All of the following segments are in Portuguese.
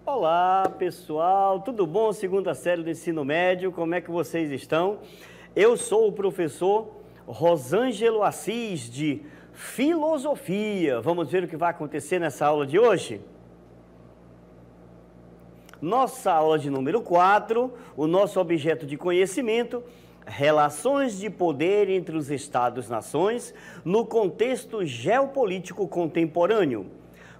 Olá, pessoal, tudo bom? Segunda série do ensino médio, como é que vocês estão? Eu sou o professor Rosângelo Assis, de Filosofia. Vamos ver o que vai acontecer nessa aula de hoje? Nossa aula de número 4, o nosso objeto de conhecimento, relações de poder entre os Estados-nações no contexto geopolítico contemporâneo.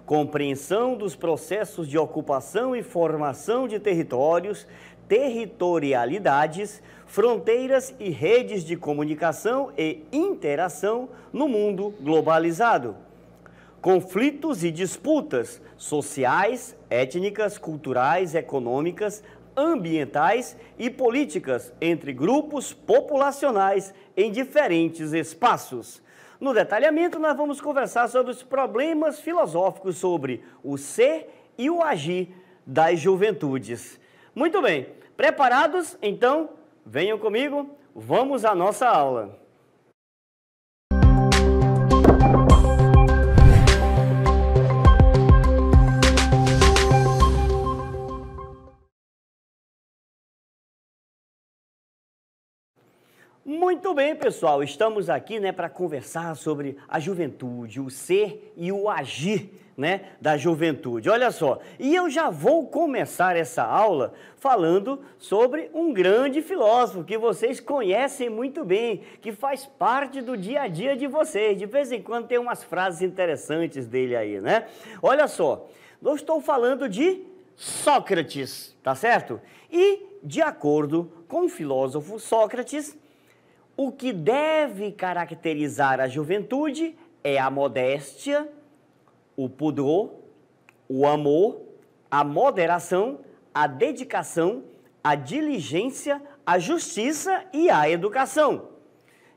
Compreensão dos processos de ocupação e formação de territórios, territorialidades, fronteiras e redes de comunicação e interação no mundo globalizado. Conflitos e disputas sociais, étnicas, culturais, econômicas, ambientais e políticas entre grupos populacionais em diferentes espaços. No detalhamento, nós vamos conversar sobre os problemas filosóficos sobre o ser e o agir das juventudes. Muito bem, preparados? Então, venham comigo, vamos à nossa aula. Muito bem, pessoal, estamos aqui, para conversar sobre a juventude, o ser e o agir, da juventude. Olha só, e eu já vou começar essa aula falando sobre um grande filósofo que vocês conhecem muito bem, que faz parte do dia a dia de vocês. De vez em quando tem umas frases interessantes dele aí, Olha só, eu estou falando de Sócrates, tá certo? E, de acordo com o filósofo Sócrates, o que deve caracterizar a juventude é a modéstia, o pudor, o amor, a moderação, a dedicação, a diligência, a justiça e a educação.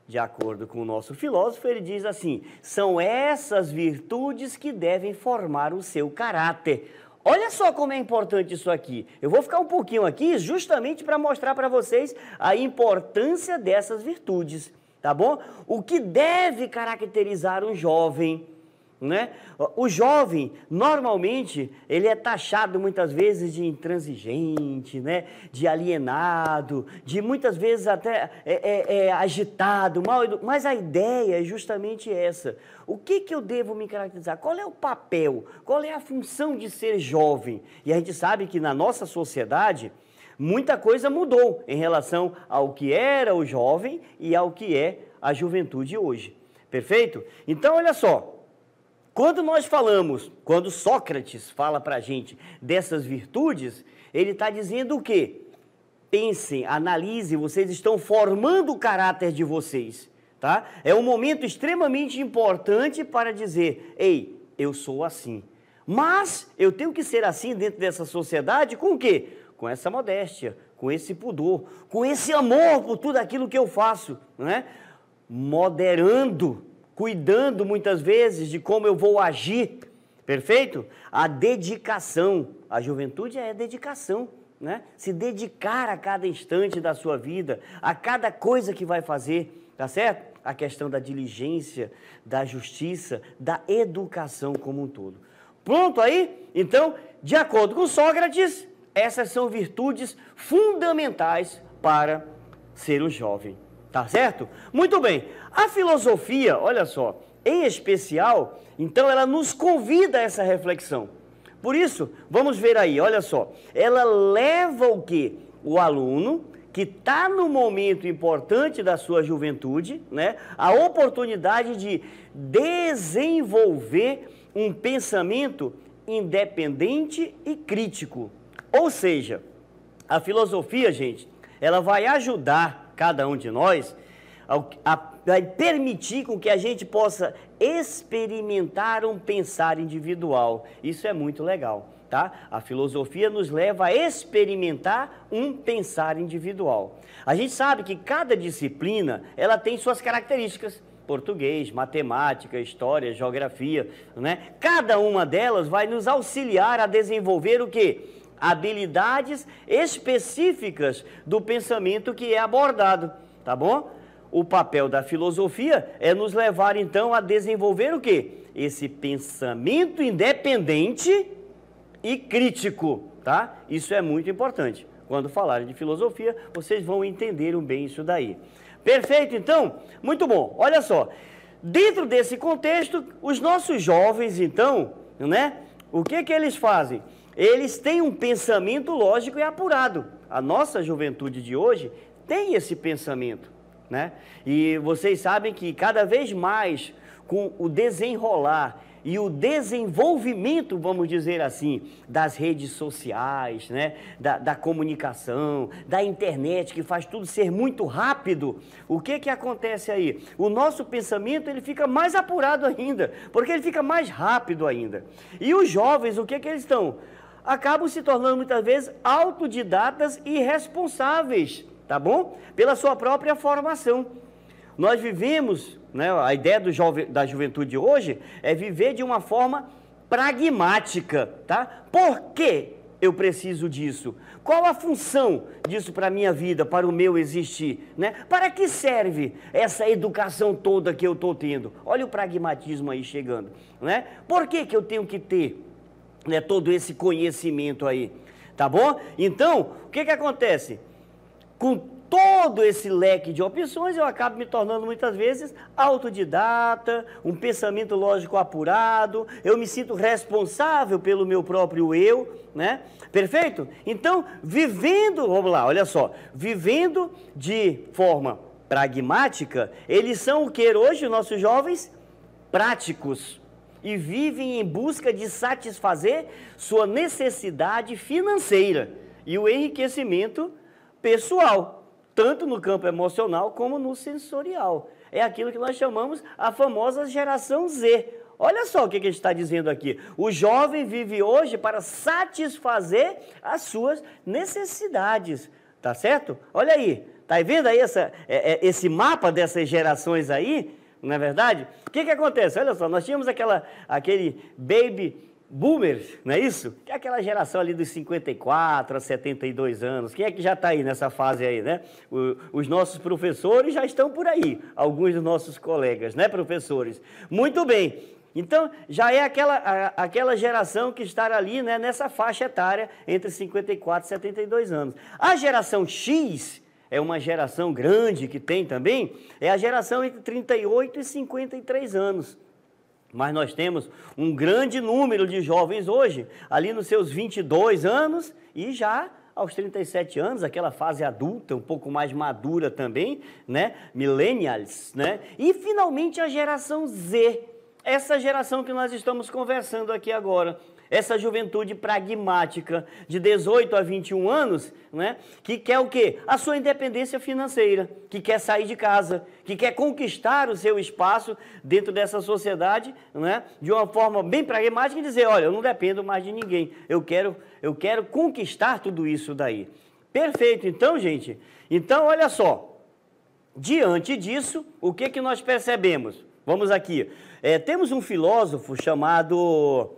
De acordo com o nosso filósofo, ele diz assim: são essas virtudes que devem formar o seu caráter. Olha só como é importante isso aqui. Eu vou ficar um pouquinho aqui justamente para mostrar para vocês a importância dessas virtudes, tá bom? O que deve caracterizar um jovem, O jovem, normalmente, ele é taxado muitas vezes de intransigente, de alienado, de muitas vezes até agitado, mas a ideia é justamente essa. O que eu devo me caracterizar? Qual é o papel? Qual é a função de ser jovem? E a gente sabe que na nossa sociedade, muita coisa mudou em relação ao que era o jovem e ao que é a juventude hoje. Perfeito? Então, olha só. Quando Sócrates fala para a gente dessas virtudes, ele está dizendo o quê? Pensem, analisem, vocês estão formando o caráter de vocês, tá? É um momento extremamente importante para dizer, ei, eu sou assim. Mas eu tenho que ser assim dentro dessa sociedade com o quê? Com essa modéstia, com esse pudor, com esse amor por tudo aquilo que eu faço, Moderando, cuidando muitas vezes de como eu vou agir, perfeito? A dedicação, a juventude é dedicação, Se dedicar a cada instante da sua vida, a cada coisa que vai fazer, tá certo? A questão da diligência, da justiça, da educação como um todo. Pronto aí? Então, de acordo com Sócrates, essas são virtudes fundamentais para ser um jovem. Tá certo? Muito bem. A filosofia, olha só, em especial, então ela nos convida a essa reflexão. Por isso, vamos ver aí, olha só. Ela leva o quê? O aluno que está no momento importante da sua juventude, a oportunidade de desenvolver um pensamento independente e crítico. Ou seja, a filosofia, gente, ela vai ajudar cada um de nós vai permitir com que a gente possa experimentar um pensar individual. Isso é muito legal, tá? A filosofia nos leva a experimentar um pensar individual. A gente sabe que cada disciplina, ela tem suas características. Português, matemática, história, geografia, Cada uma delas vai nos auxiliar a desenvolver o quê? Habilidades específicas do pensamento que é abordado, tá bom? O papel da filosofia é nos levar, então, a desenvolver o quê? Esse pensamento independente e crítico, tá? Isso é muito importante. Quando falarem de filosofia, vocês vão entender bem isso daí. Perfeito, então? Muito bom. Olha só, dentro desse contexto, os nossos jovens, então, né? O que eles fazem? Eles têm um pensamento lógico e apurado. A nossa juventude de hoje tem esse pensamento, né? E vocês sabem que cada vez mais, com o desenrolar e o desenvolvimento, vamos dizer assim, das redes sociais, né? da comunicação, da internet, que faz tudo ser muito rápido, o que acontece aí? O nosso pensamento ele fica mais apurado ainda, porque ele fica mais rápido ainda. E os jovens, o que eles estão? Acabam se tornando muitas vezes autodidatas e responsáveis, tá bom? Pela sua própria formação. Nós vivemos, né, a ideia da juventude hoje é viver de uma forma pragmática, tá? Por que eu preciso disso? Qual a função disso para a minha vida, para o meu existir, né? Para que serve essa educação toda que eu estou tendo? Olha o pragmatismo aí chegando, né? Por que eu tenho que ter, né, todo esse conhecimento aí, tá bom? Então, o que acontece? Com todo esse leque de opções, eu acabo me tornando muitas vezes autodidata, um pensamento lógico apurado, eu me sinto responsável pelo meu próprio eu, né? Perfeito? Então, vivendo, vamos lá, olha só, vivendo de forma pragmática, eles são o que hoje, os nossos jovens? Práticos. E vivem em busca de satisfazer sua necessidade financeira e o enriquecimento pessoal, tanto no campo emocional como no sensorial. É aquilo que nós chamamos a famosa geração Z. Olha só o que a gente está dizendo aqui. O jovem vive hoje para satisfazer as suas necessidades, tá certo? Olha aí, tá vendo aí esse mapa dessas gerações aí? Não é verdade? O que acontece? Olha só, nós tínhamos aquele baby boomers, não é isso? Que é aquela geração ali dos 54 a 72 anos. Quem é que já está aí nessa fase aí, né? Os nossos professores já estão por aí, alguns dos nossos colegas, né, professores? Muito bem. Então, já é aquela geração que está ali, né, nessa faixa etária entre 54 e 72 anos. A geração X é uma geração grande que tem também, é a geração entre 38 e 53 anos. Mas nós temos um grande número de jovens hoje, ali nos seus 22 anos e já aos 37 anos, aquela fase adulta, um pouco mais madura também, né? Millennials, né? E finalmente a geração Z, essa geração que nós estamos conversando aqui agora. Essa juventude pragmática de 18 a 21 anos, né, que quer o quê? A sua independência financeira, que quer sair de casa, que quer conquistar o seu espaço dentro dessa sociedade, né, de uma forma bem pragmática e dizer, olha, eu não dependo mais de ninguém, eu quero conquistar tudo isso daí. Perfeito, então, gente, então, olha só, diante disso, o que nós percebemos? Vamos aqui, temos um filósofo chamado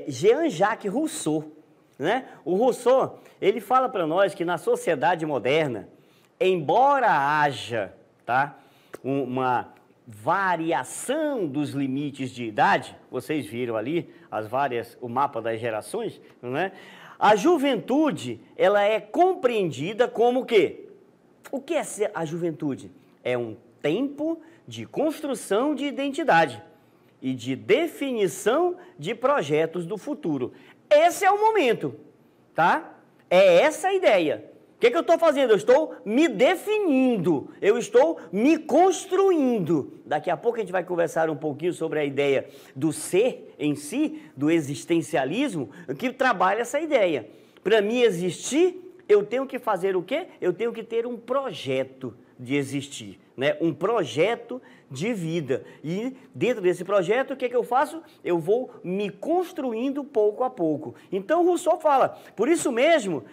Jean-Jacques Rousseau, né? O Rousseau, ele fala para nós que na sociedade moderna, embora haja, tá, uma variação dos limites de idade, vocês viram ali o mapa das gerações, né? A juventude, ela é compreendida como o quê? O que é a juventude? É um tempo de construção de identidade e de definição de projetos do futuro. Esse é o momento, tá? É essa a ideia. O que eu estou fazendo? Eu estou me definindo, eu estou me construindo. Daqui a pouco a gente vai conversar um pouquinho sobre a ideia do ser em si, do existencialismo, que trabalha essa ideia. Para mim existir, eu tenho que fazer o quê? Eu tenho que ter um projeto de existir, né? Um projeto de vida. E dentro desse projeto, o que eu faço? Eu vou me construindo pouco a pouco. Então, Rousseau fala, por isso mesmo,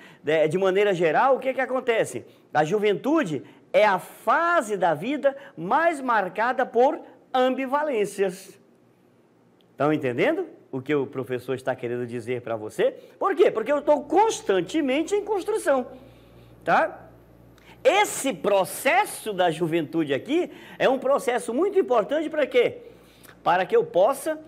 de maneira geral, o que acontece? A juventude é a fase da vida mais marcada por ambivalências. Estão entendendo o que o professor está querendo dizer para você? Por quê? Porque eu estou constantemente em construção, tá? Esse processo da juventude aqui é um processo muito importante para quê? Para que eu possa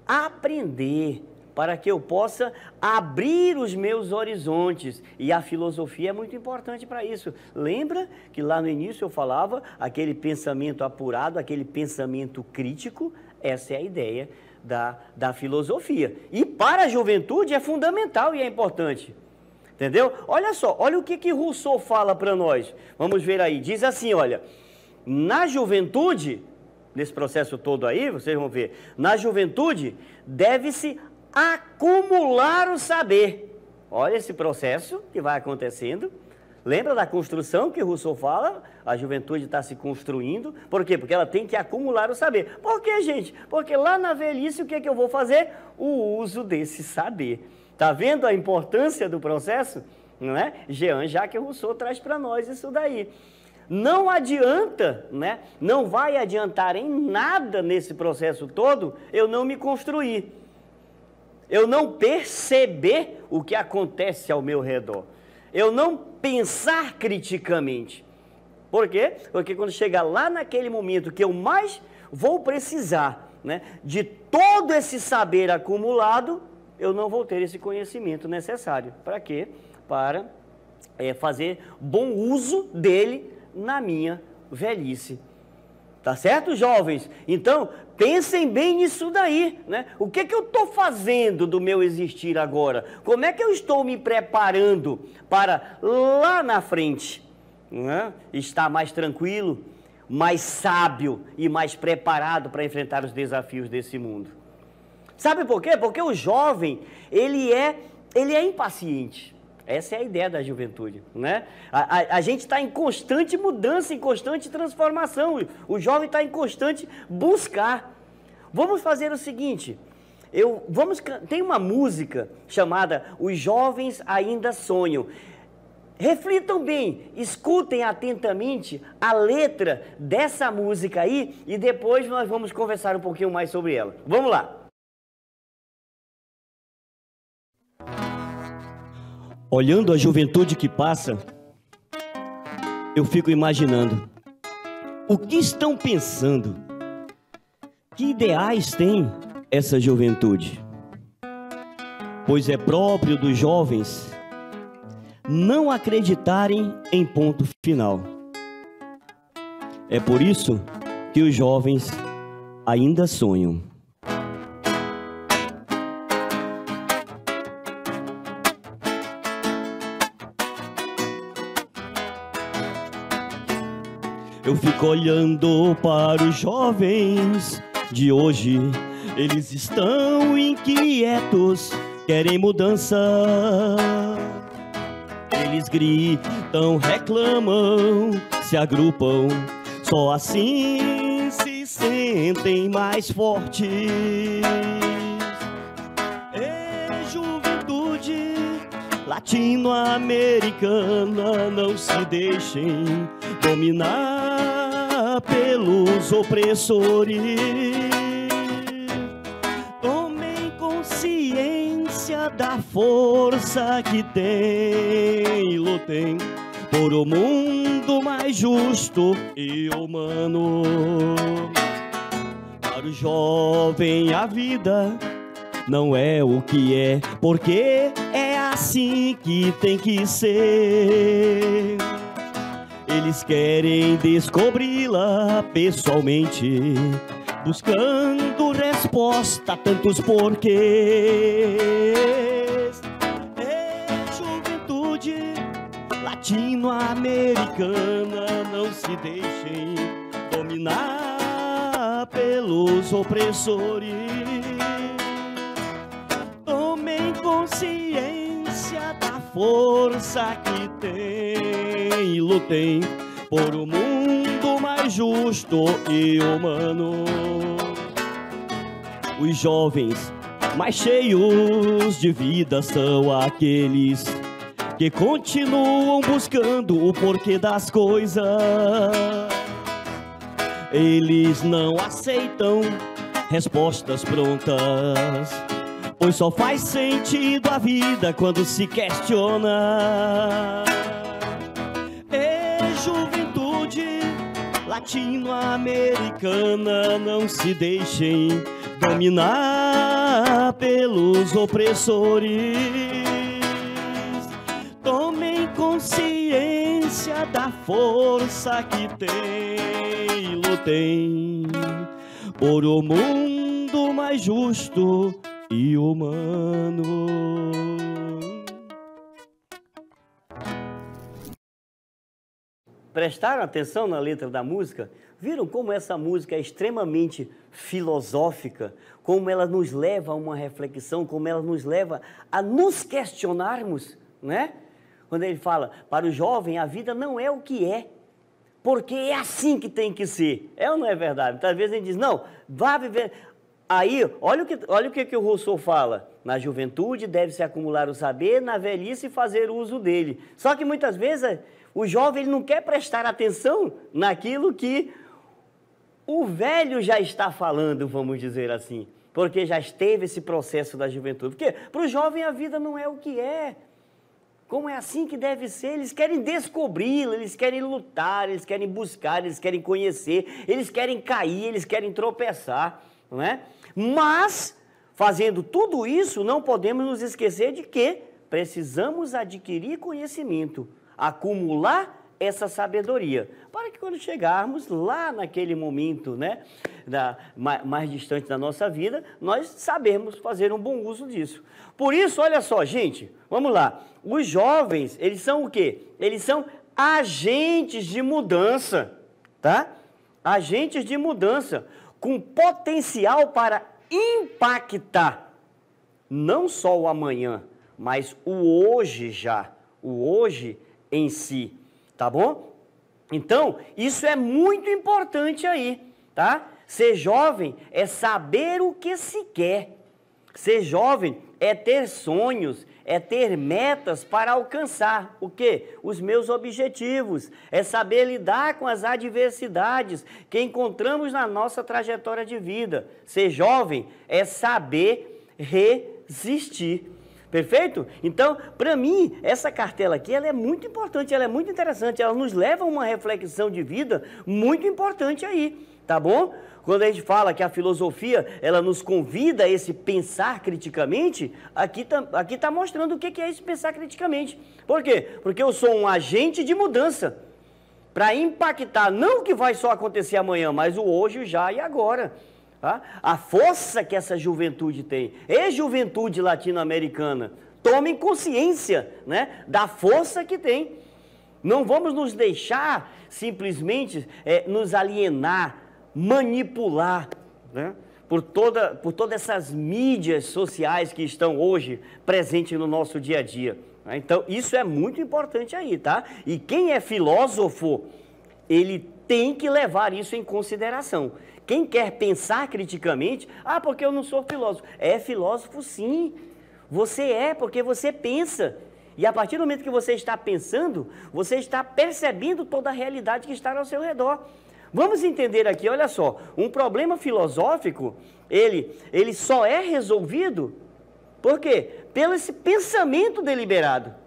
aprender, para que eu possa abrir os meus horizontes. E a filosofia é muito importante para isso. Lembra que lá no início eu falava aquele pensamento apurado, aquele pensamento crítico? Essa é a ideia da filosofia. E para a juventude é fundamental e é importante. Entendeu? Olha só, olha o que Rousseau fala para nós. Vamos ver aí. Diz assim, olha, na juventude, nesse processo todo aí, vocês vão ver, na juventude deve-se acumular o saber. Olha esse processo que vai acontecendo. Lembra da construção que Rousseau fala? A juventude está se construindo. Por quê? Porque ela tem que acumular o saber. Por quê, gente? Porque lá na velhice, o que eu vou fazer? O uso desse saber. Está vendo a importância do processo? Não é? Jean-Jacques Rousseau traz para nós isso daí. Não adianta, né? Não vai adiantar em nada nesse processo todo eu não me construir. Eu não perceber o que acontece ao meu redor. Eu não pensar criticamente. Por quê? Porque quando chegar lá naquele momento que eu mais vou precisar, né, de todo esse saber acumulado, eu não vou ter esse conhecimento necessário. Para quê? Para fazer bom uso dele na minha velhice. Tá certo, jovens? Então, pensem bem nisso daí, né? O que eu estou fazendo do meu existir agora? Como é que eu estou me preparando para lá na frente, né, estar mais tranquilo, mais sábio e mais preparado para enfrentar os desafios desse mundo? Sabe por quê? Porque o jovem, ele é impaciente. Essa é a ideia da juventude, né? A gente está em constante mudança, em constante transformação. O jovem está em constante buscar. Vamos fazer o seguinte, tem uma música chamada Os Jovens Ainda Sonham. Reflitam bem, escutem atentamente a letra dessa música aí e depois nós vamos conversar um pouquinho mais sobre ela. Vamos lá. Olhando a juventude que passa, eu fico imaginando o que estão pensando, que ideais tem essa juventude. Pois é próprio dos jovens não acreditarem em ponto final. É por isso que os jovens ainda sonham. Eu fico olhando para os jovens de hoje. Eles estão inquietos, querem mudança. Eles gritam, reclamam, se agrupam. Só assim se sentem mais fortes. Juventude latino-americana, não se deixem dominar pelos opressores. Tomem consciência da força que tem. Lutem por um mundo mais justo e humano. Para o jovem a vida não é o que é, porque é assim que tem que ser. Eles querem descobri-la pessoalmente, buscando resposta a tantos porquês. É juventude latino-americana, não se deixem dominar pelos opressores. Tomem consciência da força que tem e lutem por um mundo mais justo e humano. Os jovens mais cheios de vida são aqueles que continuam buscando o porquê das coisas. Eles não aceitam respostas prontas, pois só faz sentido a vida quando se questiona. Juventude latino-americana, não se deixem dominar pelos opressores. Tomem consciência da força que tem e lutem por um mundo mais justo e humano. Prestaram atenção na letra da música? Viram como essa música é extremamente filosófica? Como ela nos leva a uma reflexão, como ela nos leva a nos questionarmos, né? Quando ele fala, para o jovem a vida não é o que é, porque é assim que tem que ser. É ou não é verdade? Muitas vezes ele diz, não, vá viver... Aí, olha o que o Rousseau fala. Na juventude deve-se acumular o saber, na velhice fazer uso dele. Só que muitas vezes o jovem ele não quer prestar atenção naquilo que o velho já está falando, vamos dizer assim. Porque já esteve esse processo da juventude. Porque para o jovem a vida não é o que é. Como é assim que deve ser? Eles querem descobri-la, eles querem lutar, eles querem buscar, eles querem conhecer, eles querem cair, eles querem tropeçar, não é? Mas, fazendo tudo isso, não podemos nos esquecer de que precisamos adquirir conhecimento, acumular essa sabedoria, para que quando chegarmos lá naquele momento, né, mais distante da nossa vida, nós sabemos fazer um bom uso disso. Por isso, olha só, gente, vamos lá. Os jovens, eles são o quê? Eles são agentes de mudança, tá? Agentes de mudança, com potencial para impactar não só o amanhã, mas o hoje já, o hoje em si, tá bom? Então, isso é muito importante aí, tá? Ser jovem é saber o que se quer. Ser jovem é ter sonhos, é ter metas para alcançar o quê? Os meus objetivos. É saber lidar com as adversidades que encontramos na nossa trajetória de vida. Ser jovem é saber resistir. Perfeito? Então, para mim, essa cartela aqui, ela é muito importante, ela é muito interessante, ela nos leva a uma reflexão de vida muito importante aí, tá bom? Quando a gente fala que a filosofia, ela nos convida a esse pensar criticamente, aqui tá mostrando o que é esse pensar criticamente. Por quê? Porque eu sou um agente de mudança, para impactar não o que vai só acontecer amanhã, mas o hoje, o já e agora. Tá? A força que essa juventude tem, e juventude latino-americana, tomem consciência, né, da força que tem. Não vamos nos deixar simplesmente nos alienar, manipular, né, por todas essas mídias sociais que estão hoje presentes no nosso dia a dia. Então, isso é muito importante aí, tá? E quem é filósofo, ele tem que levar isso em consideração. Quem quer pensar criticamente, porque eu não sou filósofo. É filósofo sim, você é porque você pensa. E a partir do momento que você está pensando, você está percebendo toda a realidade que está ao seu redor. Vamos entender aqui, olha só, um problema filosófico, ele só é resolvido, por quê? Pelo esse pensamento deliberado.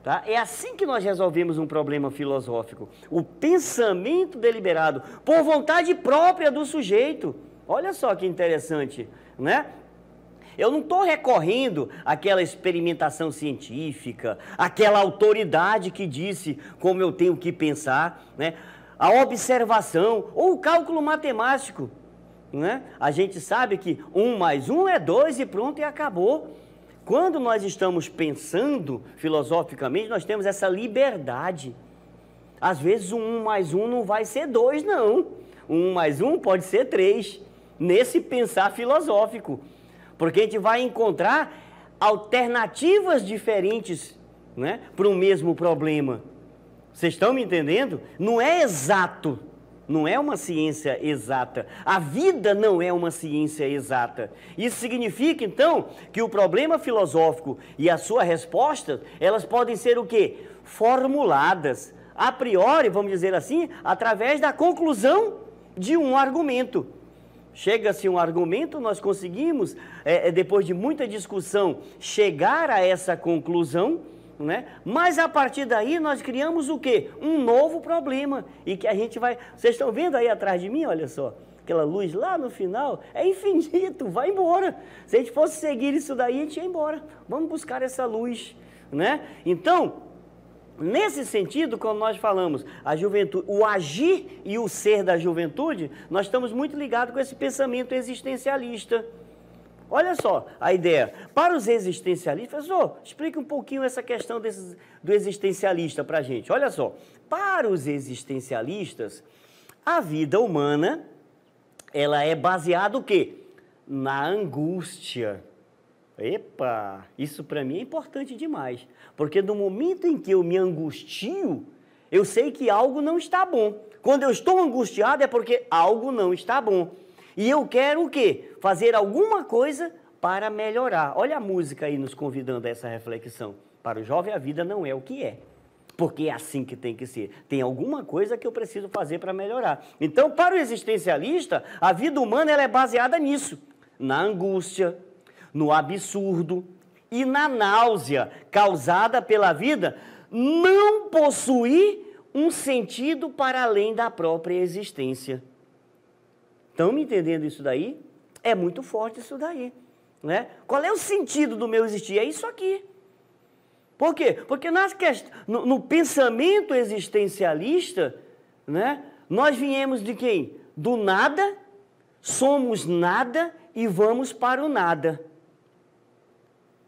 Tá? É assim que nós resolvemos um problema filosófico. O pensamento deliberado, por vontade própria do sujeito. Olha só que interessante, né? Eu não estou recorrendo àquela experimentação científica, àquela autoridade que disse como eu tenho que pensar, né? A observação ou o cálculo matemático, né? A gente sabe que 1 mais 1 é 2 e pronto, e acabou. Quando nós estamos pensando filosoficamente, nós temos essa liberdade. Às vezes, 1 mais 1 não vai ser 2, não. 1 mais 1 pode ser 3, nesse pensar filosófico. Porque a gente vai encontrar alternativas diferentes, né, para o mesmo problema. Vocês estão me entendendo? Não é exato. Não é uma ciência exata. A vida não é uma ciência exata. Isso significa, então, que o problema filosófico e a sua resposta, elas podem ser o quê? Formuladas, a priori, vamos dizer assim, através da conclusão de um argumento. Chega-se um argumento, nós conseguimos, depois de muita discussão, chegar a essa conclusão, né? Mas a partir daí nós criamos o quê? Um novo problema. E que a gente vai... Vocês estão vendo aí atrás de mim? Olha só. aquela luz lá no final, é infinito, vai embora. Se a gente fosse seguir isso daí, a gente ia embora. Vamos buscar essa luz, né? Então, nesse sentido, quando nós falamos a juventude, o agir e o ser da juventude, nós estamos muito ligados com esse pensamento existencialista. Olha só a ideia. Para os existencialistas, professor, explica um pouquinho essa questão do existencialista para a gente. Olha só, para os existencialistas, a vida humana, ela é baseada o quê? Na angústia. Epa, isso para mim é importante demais, porque no momento em que eu me angustio, eu sei que algo não está bom. Quando eu estou angustiado é porque algo não está bom. E eu quero o quê? Fazer alguma coisa para melhorar. Olha a música aí nos convidando a essa reflexão. Para o jovem a vida não é o que é, porque é assim que tem que ser. Tem alguma coisa que eu preciso fazer para melhorar. Então, para o existencialista, a vida humana ela é baseada nisso, na angústia, no absurdo e na náusea causada pela vida não possuir um sentido para além da própria existência. Estão me entendendo isso daí? É muito forte isso daí, né? Qual é o sentido do meu existir? É isso aqui. Por quê? Porque no pensamento existencialista, né, nós viemos de quem? Do nada, somos nada e vamos para o nada.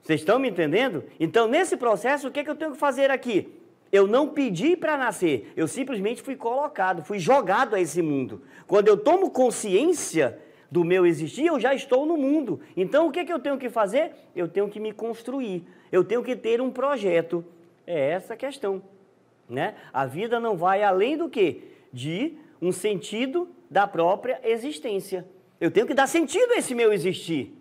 Vocês estão me entendendo? Então, nesse processo, o que é que eu tenho que fazer aqui? Eu não pedi para nascer, eu simplesmente fui colocado, fui jogado a esse mundo. Quando eu tomo consciência do meu existir, eu já estou no mundo. Então, o que é que eu tenho que fazer? Eu tenho que me construir, eu tenho que ter um projeto. É essa a questão, né? A vida não vai além do quê? De um sentido da própria existência. Eu tenho que dar sentido a esse meu existir.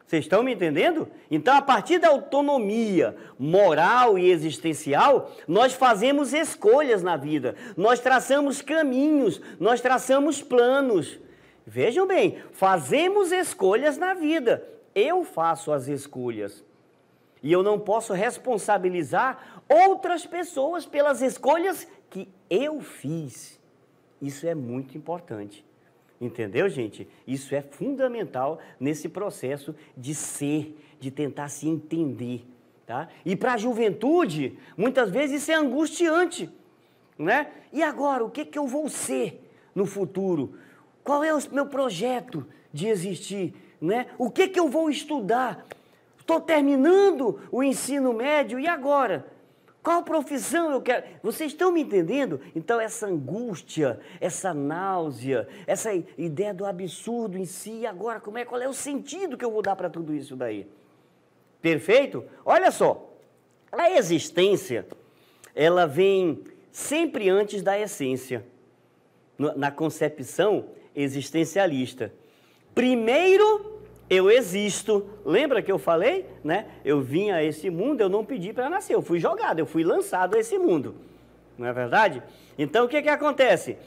Vocês estão me entendendo? Então, a partir da autonomia moral e existencial, nós fazemos escolhas na vida, nós traçamos caminhos, nós traçamos planos. Vejam bem, fazemos escolhas na vida. Eu faço as escolhas. E eu não posso responsabilizar outras pessoas pelas escolhas que eu fiz. Isso é muito importante. Entendeu, gente? Isso é fundamental nesse processo de ser, de tentar se entender, tá? E para a juventude, muitas vezes isso é angustiante, né? E agora, o que que eu vou ser no futuro? Qual é o meu projeto de existir, né? O que que eu vou estudar? Estou terminando o ensino médio, e agora? Qual profissão eu quero? Vocês estão me entendendo? Então, essa angústia, essa náusea, essa ideia do absurdo em si, agora, qual é o sentido que eu vou dar para tudo isso daí? Perfeito? Olha só, a existência, ela vem sempre antes da essência, na concepção existencialista. Primeiro, eu existo. Lembra que eu falei, né? Eu vim a esse mundo, eu não pedi para nascer, eu fui jogado, eu fui lançado a esse mundo. Não é verdade? Então, o que que acontece?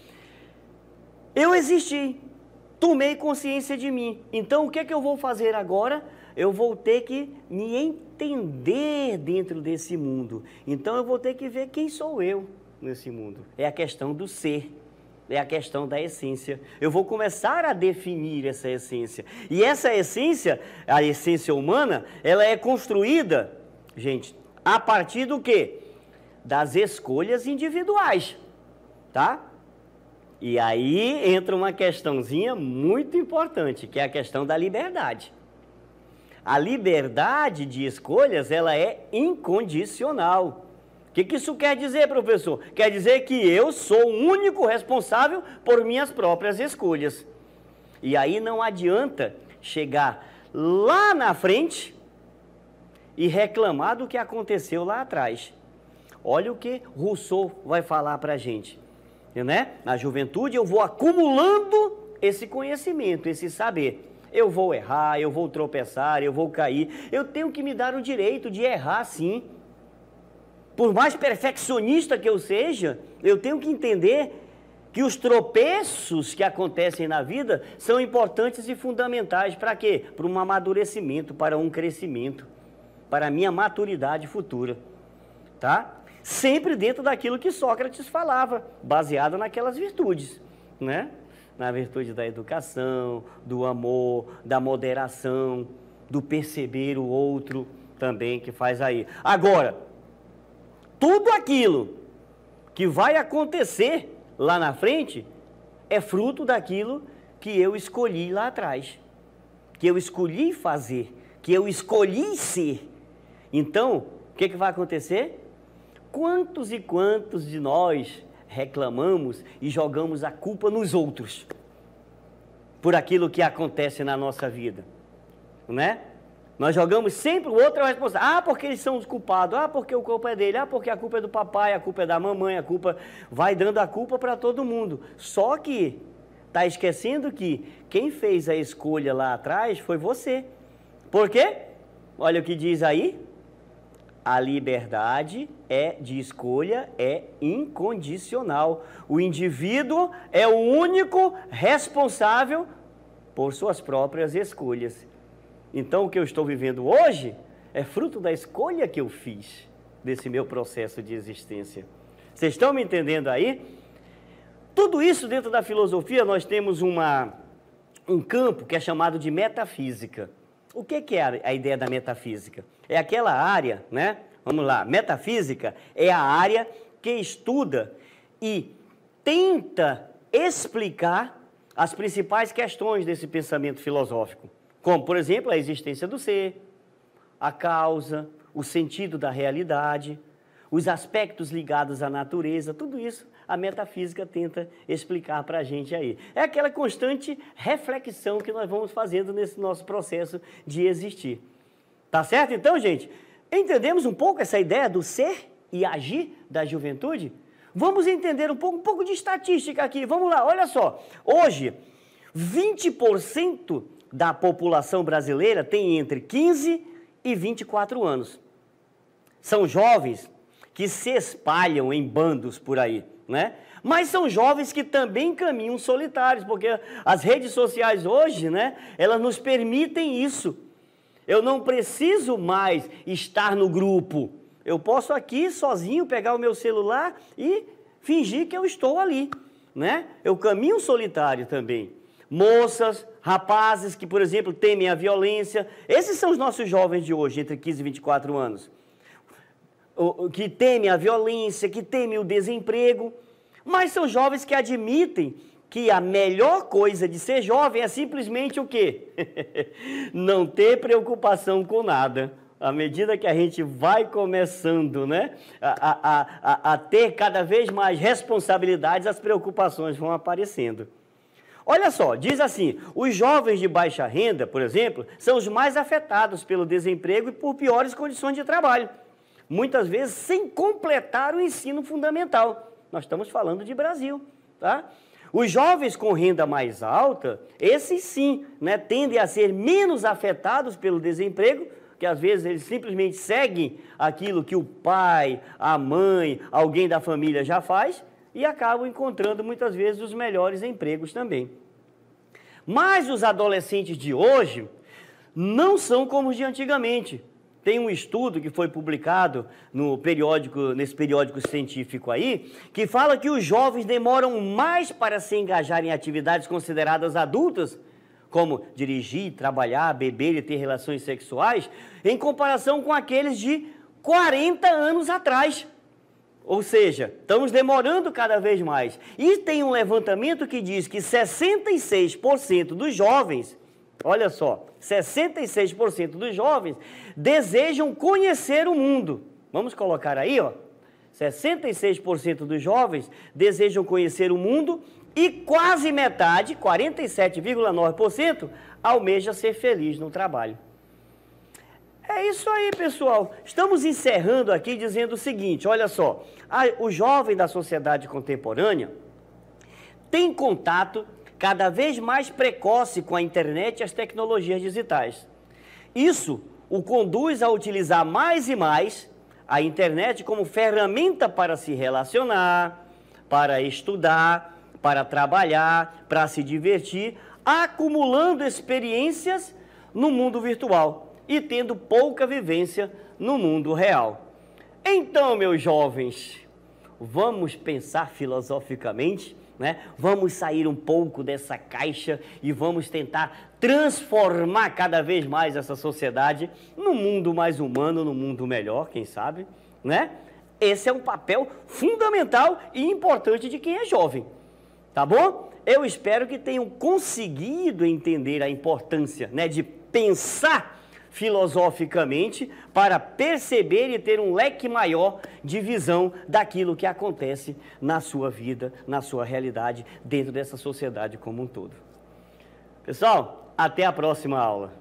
Eu existi, tomei consciência de mim. Então, o que que eu vou fazer agora? Eu vou ter que me entender dentro desse mundo. Então, eu vou ter que ver quem sou eu nesse mundo. É a questão do ser. É a questão da essência. Eu vou começar a definir essa essência. E essa essência, a essência humana, ela é construída, gente, a partir do quê? Das escolhas individuais, tá? E aí entra uma questãozinha muito importante, que é a questão da liberdade. A liberdade de escolhas, ela é incondicional. O que isso quer dizer, professor? Quer dizer que eu sou o único responsável por minhas próprias escolhas. E aí não adianta chegar lá na frente e reclamar do que aconteceu lá atrás. Olha o que Rousseau vai falar para a gente, né? Na juventude eu vou acumulando esse conhecimento, esse saber. Eu vou errar, eu vou tropeçar, eu vou cair. Eu tenho que me dar o direito de errar, sim. Por mais perfeccionista que eu seja, eu tenho que entender que os tropeços que acontecem na vida são importantes e fundamentais. Para quê? Para um amadurecimento, para um crescimento, para a minha maturidade futura, tá? Sempre dentro daquilo que Sócrates falava, baseado naquelas virtudes, né? Na virtude da educação, do amor, da moderação, do perceber o outro também que faz aí. Agora, tudo aquilo que vai acontecer lá na frente é fruto daquilo que eu escolhi lá atrás, que eu escolhi fazer, que eu escolhi ser. Então, o que vai acontecer? Quantos e quantos de nós reclamamos e jogamos a culpa nos outros por aquilo que acontece na nossa vida, né? Nós jogamos sempre o outro é o responsável. Ah, porque eles são os culpados. Ah, porque a culpa é dele. Ah, porque a culpa é do papai, a culpa é da mamãe, a culpa... Vai dando a culpa para todo mundo. Só que está esquecendo que quem fez a escolha lá atrás foi você. Por quê? Olha o que diz aí. A liberdade de escolha é incondicional. O indivíduo é o único responsável por suas próprias escolhas. Então, o que eu estou vivendo hoje é fruto da escolha que eu fiz desse meu processo de existência. Vocês estão me entendendo aí? Tudo isso dentro da filosofia, nós temos um campo que é chamado de metafísica. O que é a ideia da metafísica? É aquela área, né? Vamos lá, metafísica é a área que estuda e tenta explicar as principais questões desse pensamento filosófico. Como, por exemplo, a existência do ser, a causa, o sentido da realidade, os aspectos ligados à natureza, tudo isso a metafísica tenta explicar para a gente aí. É aquela constante reflexão que nós vamos fazendo nesse nosso processo de existir. Tá certo então, gente? Entendemos um pouco essa ideia do ser e agir da juventude? Vamos entender um pouco de estatística aqui. Vamos lá, olha só. Hoje, 20% da população brasileira tem entre 15 e 24 anos. São jovens que se espalham em bandos por aí, né? Mas são jovens que também caminham solitários, porque as redes sociais hoje, né, elas nos permitem isso. Eu não preciso mais estar no grupo. Eu posso aqui sozinho pegar o meu celular e fingir que eu estou ali, né? Eu caminho solitário também. Moças, rapazes que, por exemplo, temem a violência. Esses são os nossos jovens de hoje, entre 15 e 24 anos. Que temem a violência, que temem o desemprego. Mas são jovens que admitem que a melhor coisa de ser jovem é simplesmente o quê? Não ter preocupação com nada. À medida que a gente vai começando, né, a ter cada vez mais responsabilidades, as preocupações vão aparecendo. Olha só, diz assim, os jovens de baixa renda, por exemplo, são os mais afetados pelo desemprego e por piores condições de trabalho. Muitas vezes sem completar o ensino fundamental. Nós estamos falando de Brasil, tá? Os jovens com renda mais alta, esses sim, né, tendem a ser menos afetados pelo desemprego, que às vezes eles simplesmente seguem aquilo que o pai, a mãe, alguém da família já faz, e acabam encontrando muitas vezes os melhores empregos também. Mas os adolescentes de hoje não são como os de antigamente. Tem um estudo que foi publicado nesse periódico científico aí, que fala que os jovens demoram mais para se engajar em atividades consideradas adultas, como dirigir, trabalhar, beber e ter relações sexuais, em comparação com aqueles de 40 anos atrás. Ou seja, estamos demorando cada vez mais. E tem um levantamento que diz que 66% dos jovens, olha só, 66% dos jovens desejam conhecer o mundo. Vamos colocar aí, ó. 66% dos jovens desejam conhecer o mundo e quase metade, 47,9%, almeja ser feliz no trabalho. É isso aí, pessoal. Estamos encerrando aqui dizendo o seguinte, olha só, o jovem da sociedade contemporânea tem contato cada vez mais precoce com a internet e as tecnologias digitais. Isso o conduz a utilizar mais e mais a internet como ferramenta para se relacionar, para estudar, para trabalhar, para se divertir, acumulando experiências no mundo virtual e tendo pouca vivência no mundo real. Então, meus jovens, vamos pensar filosoficamente né? Vamos sair um pouco dessa caixa e vamos tentar transformar cada vez mais essa sociedade num mundo mais humano, num mundo melhor, quem sabe, né? Esse é um papel fundamental e importante de quem é jovem, tá bom? Eu espero que tenham conseguido entender a importância, né, de pensar filosoficamente para perceber e ter um leque maior de visão daquilo que acontece na sua vida, na sua realidade, dentro dessa sociedade como um todo. Pessoal, até a próxima aula.